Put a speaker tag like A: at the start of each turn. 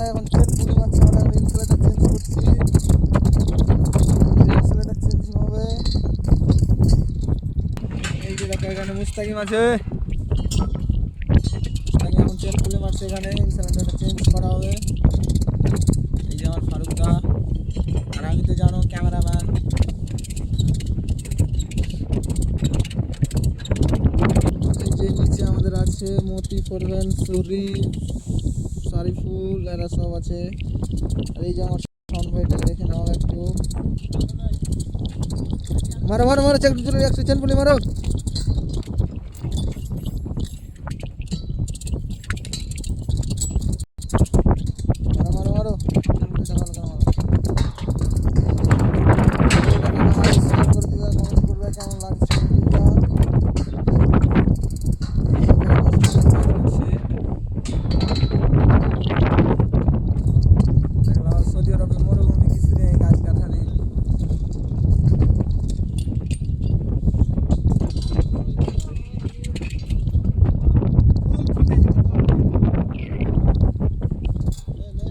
A: আমরা এখন চেন পুলি মারছি, আমরা এখন ইনসুলেটার চেঞ্জ করছি। ইনসুলেটার চেঞ্জ হবে। এই যে দেখো এখানে মুস্তাকিম আছে, মুস্তাকিম এখন চেন পুলি মারছে, এখানে ইনসুলেটারটা চেঞ্জ করা হবে। এই যে আমার ফারুক দা, আর আমি তো জানো ক্যামেরাম্যান। এই যে নিচে আমাদের আছে মতি, ফরবেন, সুরি, সারিফুল, এরা সব আছে। আর এই যে আমার সাউন্ড ভাইটা দেখে নাও একটু। মারো মারো মারো, একটু চেন পুলি মারো।